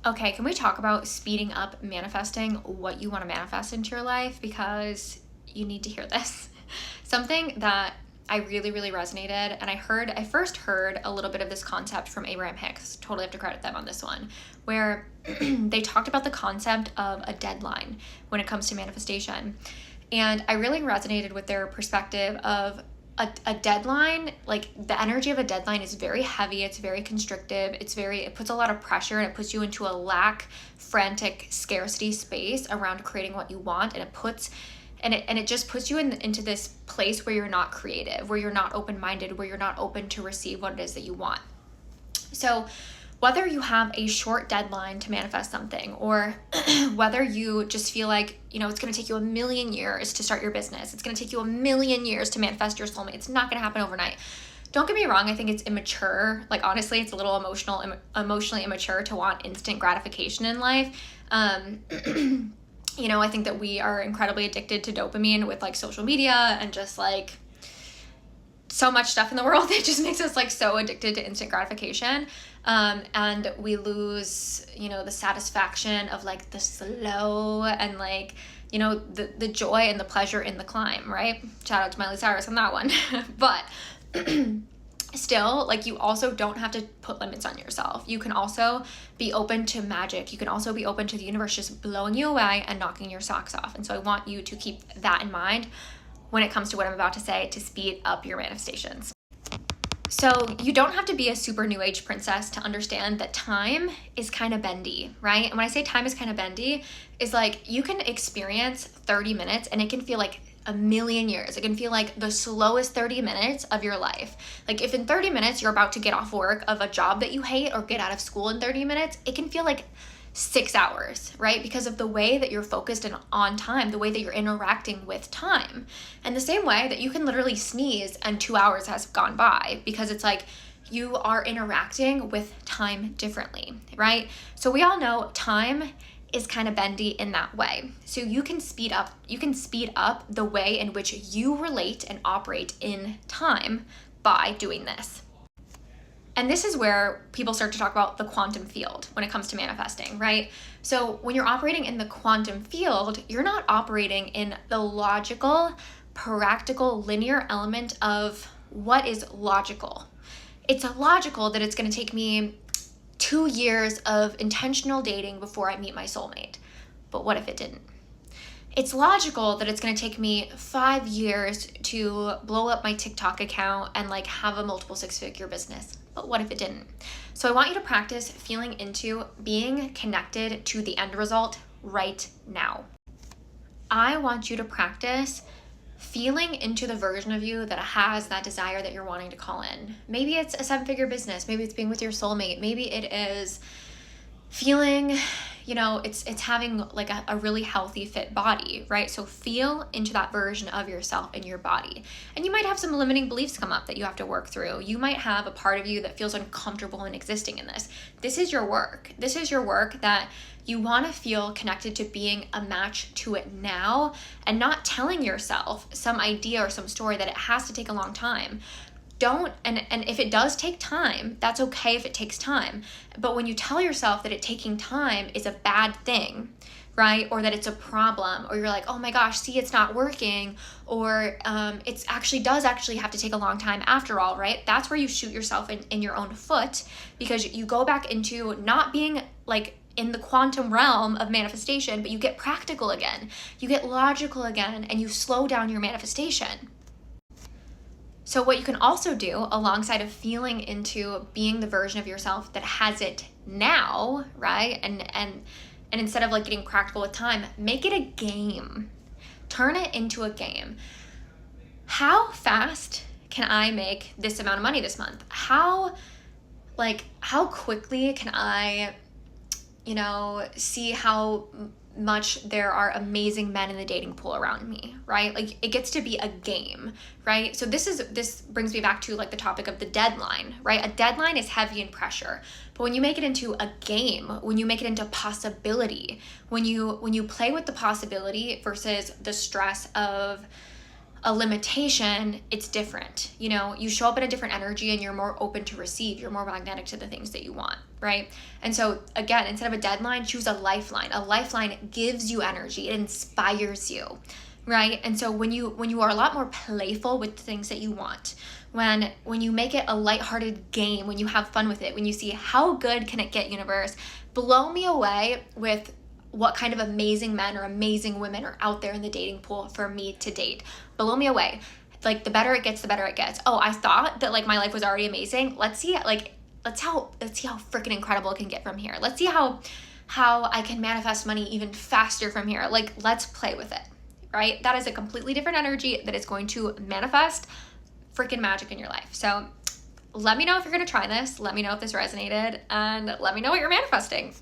Okay, can we talk about speeding up manifesting what you want to manifest into your life? Because you need to hear this. Something that I really, really resonated, and I first heard a little bit of this concept from Abraham Hicks. Totally have to credit them on this one, where they talked about the concept of a deadline when it comes to manifestation. And I really resonated with their perspective of a deadline. Like, the energy of a deadline is very heavy, it's very constrictive, it puts a lot of pressure, and it puts you into a lack, frantic, scarcity space around creating what you want, and it just puts you into this place where you're not creative, where you're not open-minded, where you're not open to receive what it is that you want. So whether you have a short deadline to manifest something, or whether you just feel like, it's going to take you 1,000,000 years to start your business, it's going to take you 1,000,000 years to manifest your soulmate, it's not going to happen overnight. Don't get me wrong, I think it's immature. Like, honestly, it's a little emotionally immature to want instant gratification in life. I think that we are incredibly addicted to dopamine with like social media and just like so much stuff in the world that just makes us like so addicted to instant gratification. And we lose, the satisfaction of like the slow and like, the joy and the pleasure in the climb, right? Shout out to Miley Cyrus on that one. But still, like, you also don't have to put limits on yourself. You can also be open to magic. You can also be open to the universe just blowing you away and knocking your socks off. And so I want you to keep that in mind when it comes to what I'm about to say to speed up your manifestations. So you don't have to be a super new age princess to understand that time is kind of bendy, right? And when I say time is kind of bendy, is like you can experience 30 minutes and it can feel like 1,000,000 years. It can feel like the slowest 30 minutes of your life. Like, if in 30 minutes you're about to get off work of a job that you hate or get out of school in 30 minutes, it can feel like 6 hours, right? Because of the way that you're focused and on time, the way that you're interacting with time. And the same way that you can literally sneeze and 2 hours has gone by, because it's like you are interacting with time differently, right? So we all know time is kind of bendy in that way. So you can speed up the way in which you relate and operate in time by doing this. And this is where people start to talk about the quantum field when it comes to manifesting, right? So when you're operating in the quantum field, you're not operating in the logical, practical, linear element of what is logical. It's logical that it's going to take me 2 years of intentional dating before I meet my soulmate. But what if it didn't? It's logical that it's going to take me 5 years to blow up my TikTok account and like have a multiple 6-figure business. But what if it didn't? So I want you to practice feeling into being connected to the end result right now. I want you to practice feeling into the version of you that has that desire that you're wanting to call in. Maybe it's a 7-figure business. Maybe it's being with your soulmate. Maybe it is feeling, it's having like a really healthy, fit body, right? So feel into that version of yourself in your body. And you might have some limiting beliefs come up that you have to work through. You might have a part of you that feels uncomfortable in existing in this. This is your work. This is your work that you want to feel connected to being a match to it now, and not telling yourself some idea or some story that it has to take a long time. And if it does take time, that's okay if it takes time. But when you tell yourself that it taking time is a bad thing, right? Or that it's a problem, or you're like, oh my gosh, see, it's not working, or it's does actually have to take a long time after all, right? That's where you shoot yourself in your own foot, because you go back into not being like in the quantum realm of manifestation, but you get practical again, you get logical again, and you slow down your manifestation. So what you can also do alongside of feeling into being the version of yourself that has it now, right? And instead of like getting practical with time, make it a game. Turn it into a game. How fast can I make this amount of money this month? How quickly can I, see how much there are amazing men in the dating pool around me, right? Like, it gets to be a game, right? So this brings me back to like the topic of the deadline, right? A deadline is heavy and pressure, but when you make it into a game, when you make it into possibility, when you play with the possibility versus the stress of a limitation, it's different. You show up in a different energy and you're more open to receive, you're more magnetic to the things that you want. right? And so again, instead of a deadline, choose a lifeline. A lifeline gives you energy, it inspires you, right? And so when you are a lot more playful with the things that you want, when you make it a lighthearted game, when you have fun with it, when you see how good can it get, universe, blow me away with what kind of amazing men or amazing women are out there in the dating pool for me to date. Blow me away. Like, the better it gets, the better it gets. Oh, I thought that like my life was already amazing. Let's see how freaking incredible it can get from here. Let's see how I can manifest money even faster from here. Like, let's play with it, right? That is a completely different energy that is going to manifest freaking magic in your life. So let me know if you're going to try this. Let me know if this resonated, and let me know what you're manifesting.